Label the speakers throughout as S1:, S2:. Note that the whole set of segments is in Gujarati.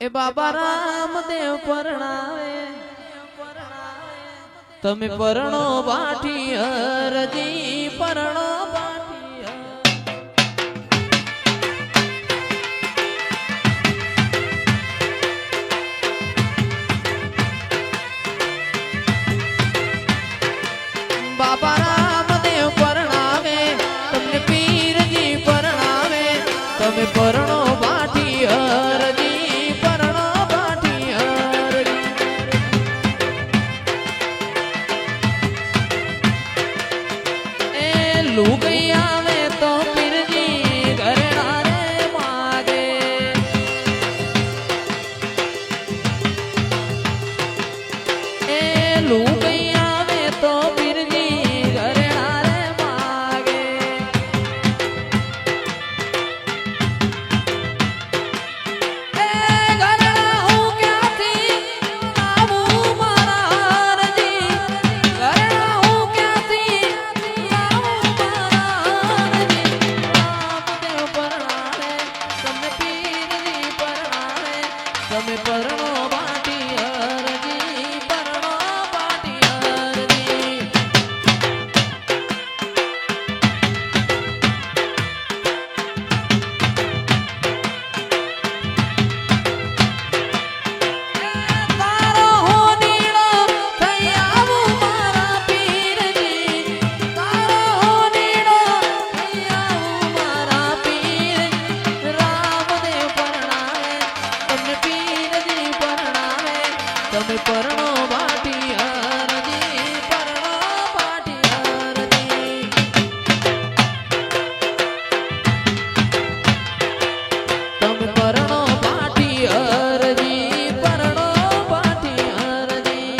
S1: એ બાબા રામદેવ પરણાવે તમે પરણો બાઠી હરજી પરણો બાઠી બાબા રામદેવ પરણાવે તમને પીરજી પરણાવે તમે પરણો બાઠી હરજી પરણો બાઠી હરજી એ લુગઈ આવે તો પીરજી ઘરેણા રે માગે એ લુગઈ આવે તો પીરજી ઘરેણા રે માગે એ ઘરેણા હું ક્યાંથી લાવું મારા હરજી ઘરેણા હું ક્યાંથી લાવું મારા હરજી રામદેવ પરણાવે તમને પીરજી પરણાવે તમે પરણો બાટી હરજી પરણો બાટી હરજી તારો હું નીડો થઈ આવું મારા પીરજી તારો હું નીડો થઈ આવું મારા પીરજી રામદેવ પરણાવે તમને પીરજી પરણાવે તમે પરણો બાટી હરજી પરણો બાટી હરજી તમે પરણો બાટી હરજી પરણો બાટી હરજી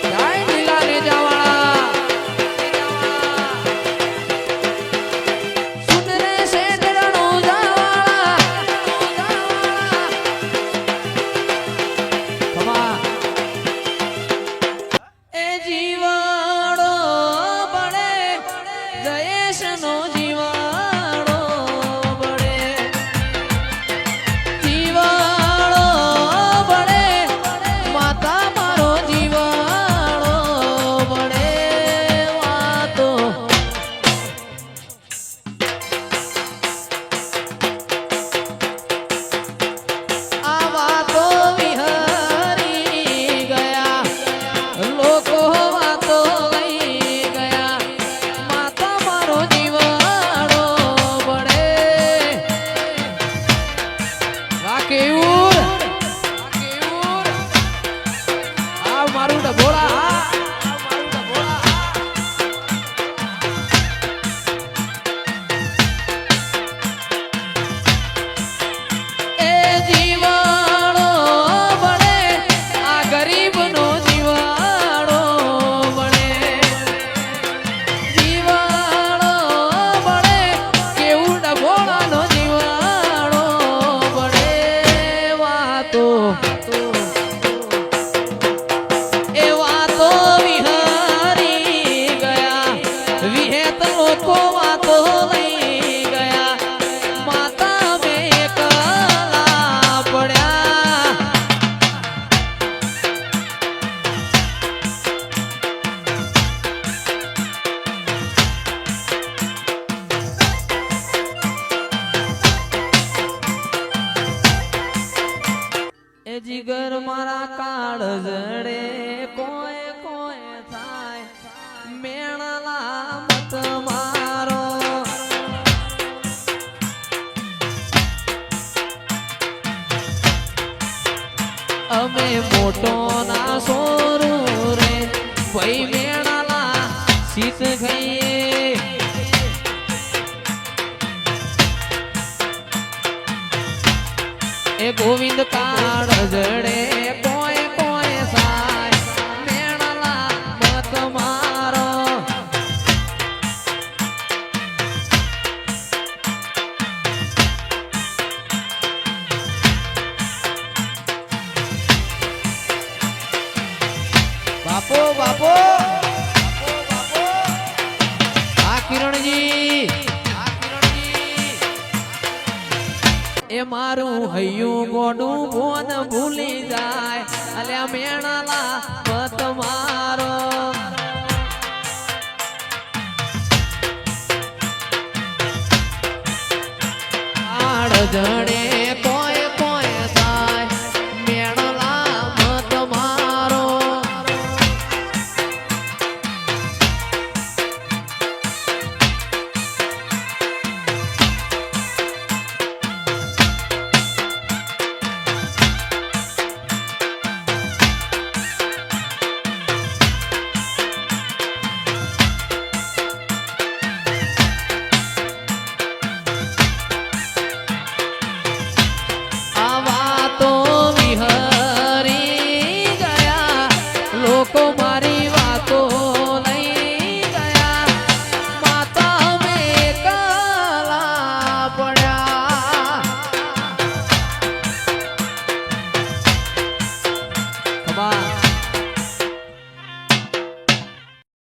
S1: જય લીલા રેજાવાળા સુન રે શેઠડો જાવાળા ખમા એ જીવાડો બળે જયેશનો જીવાડો બળે જીવાડો બળે માતા મારો જીવાડો બળે વાતો આ વાતો વિહરી ગયા લોકો વાતો લઈ ગયા માતા મારો જીવાડો બળે વાકેઉર આ મારું ડભોળા એ જીવાડો બળે આ ગરીબનો જીવાડો બળે જીવાડો બળે કેવું ડભોળાનો જીવાડો બળે વાતો એ વાતો વિહરી ગયા વિહેત લોકો વાતો લઈ ગયા માતા બે એકલા પડ્યા એ જીગર મારા કાળ જડે કોઈ કોઈ થાય મેણલા મત મારો અમે મોટો ના સોરું રે ભાઈ મેણલા શીત ખાઈએ એ ગોવિંદ કાળ જડે કોઈ કોઈ સાય મેણલા મત મારો બાપો બાપો આ કિરણજી એ એ મારું હૈયું ગોડું ભોન ભૂલી જાય અલ્યા મેણાલા મત મારો આડ જડે